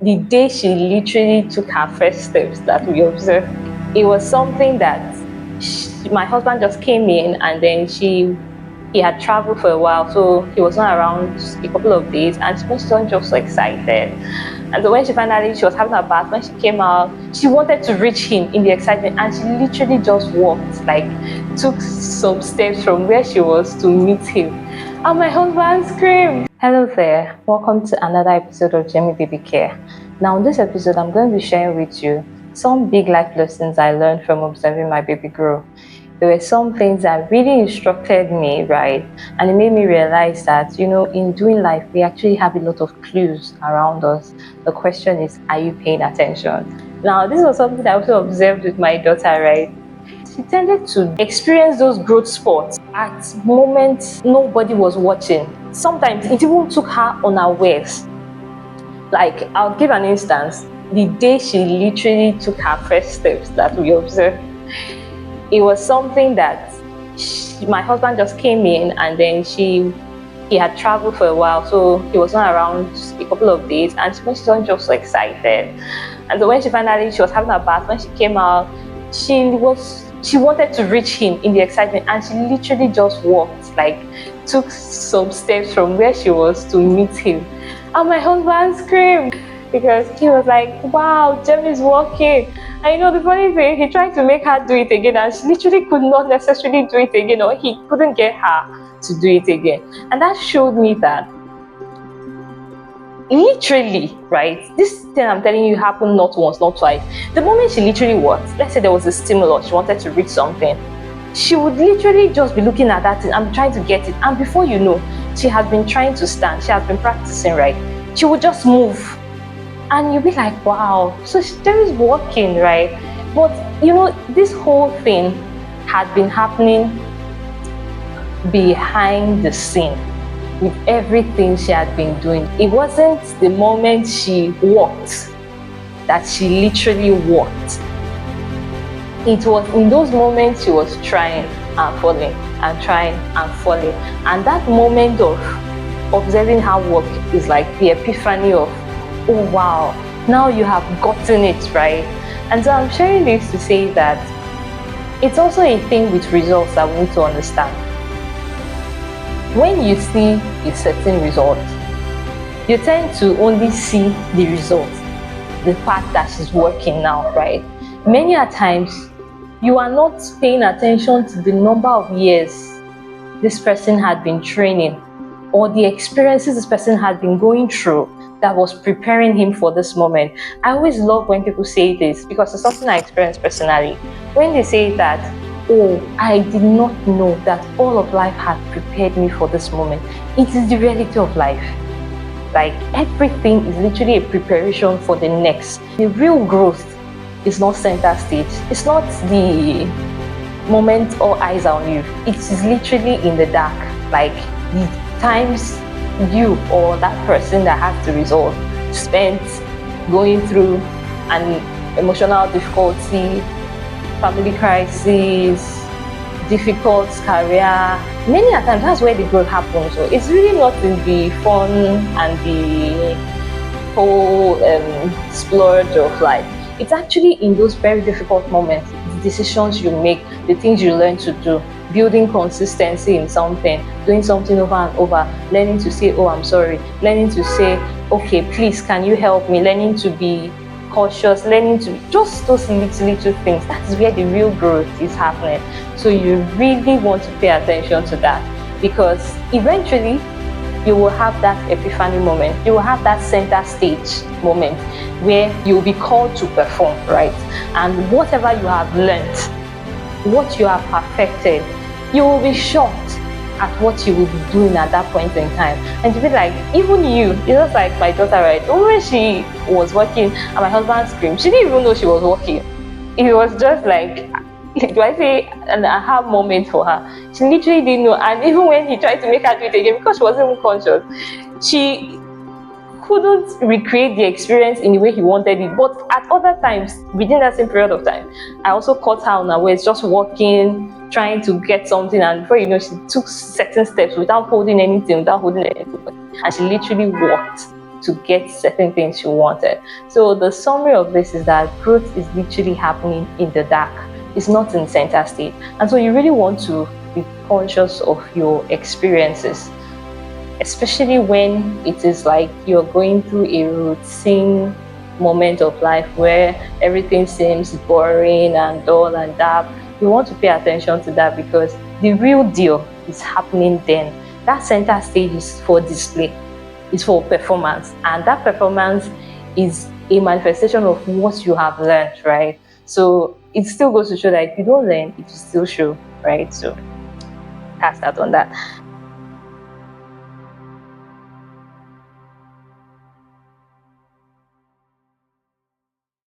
the day she literally took her first steps that we observed, it was something that my husband just came in, and then he had traveled for a while, so he was not around a couple of days, and she was just so excited. And so when she was having a bath, when she came out, she wanted to reach him in the excitement, and she literally just walked, like took some steps from where she was to meet him. And my husband screamed. Hello there, welcome to another episode of Jemibabycare. Now in this episode, I'm going to be sharing with you some big life lessons I learned from observing my baby grow. There were some things that really instructed me, right? And it made me realize that, in doing life, we actually have a lot of clues around us. The question is, are you paying attention? Now, this was something I also observed with my daughter, right? She tended to experience those growth spurts at moments nobody was watching. Sometimes it even took her unawares. Like, I'll give an instance. The day she literally took her first steps that we observed, it was something that my husband just came in, and then he had traveled for a while, so he was not around a couple of days, and she was just so excited. And so when she was having a bath, when she came out, she wanted to reach him in the excitement, and she literally just walked, like took some steps from where she was to meet him. And my husband screamed because he was like, wow, Jem is walking. And the funny thing, he tried to make her do it again, and she literally could not necessarily do it again, or he couldn't get her to do it again. And that showed me that literally, right, this thing I'm telling you happened not once, not twice. The moment she literally let's say there was a stimulus, she wanted to reach something, she would literally just be looking at that thing and trying to get it. And before you know, she has been trying to stand, she has been practicing, right? She would just move. And you'll be like, wow, so there is walking, right? But this whole thing had been happening behind the scene with everything she had been doing. It wasn't the moment she walked that she literally walked. It was in those moments she was trying and falling and trying and falling. And that moment of observing her walk is like the epiphany of, oh wow, now you have gotten it, right? And so I'm sharing this to say that it's also a thing with results that we need to understand. When you see a certain result, you tend to only see the result, the part that she's working now, right? Many a times, you are not paying attention to the number of years this person had been training, or the experiences this person had been going through that was preparing him for this moment. I always love when people say this, because it's something I experienced personally. When they say that, oh, I did not know that all of life had prepared me for this moment. It is the reality of life. Like, everything is literally a preparation for the next. The real growth is not center stage. It's not the moment all eyes are on you. It is literally in the dark. Like, the times you or that person that has the result spent going through an emotional difficulty, family crisis, difficult career. Many a times that's where the growth happens. So it's really not in the fun and the whole splurge of life. It's actually in those very difficult moments, the decisions you make, the things you learn to do, building consistency in something, doing something over and over, learning to say, oh, I'm sorry, learning to say, okay, please, can you help me, learning to be cautious, learning to just those little things. That's where the real growth is happening. So you really want to pay attention to that, because eventually you will have that epiphany moment. You will have that center stage moment where you will be called to perform, right? And whatever you have learned, what you have perfected, you will be shocked at what you will be doing at that point in time. And you'll be like, even you, it's just like my daughter, right? When she was working and my husband screamed, she didn't even know she was working. It was just like, do I say an aha moment for her? She literally didn't know. And even when he tried to make her do it again, because she wasn't even conscious, she couldn't recreate the experience in the way he wanted it. But at other times, within that same period of time, I also caught her on her ways, just walking, trying to get something, and before you know, she took certain steps without holding anything, and she literally walked. to get certain things you wanted. So the summary of this is that growth is literally happening in the dark. It's not in center stage. And so you really want to be conscious of your experiences, especially when it is like you're going through a routine moment of life where everything seems boring and dull and dark. You want to pay attention to that because the real deal is happening then. That center stage is for display, is for performance, and that performance is a manifestation of what you have learned, right? So it still goes to show that if you don't learn, it will still show, right? So that's that on that.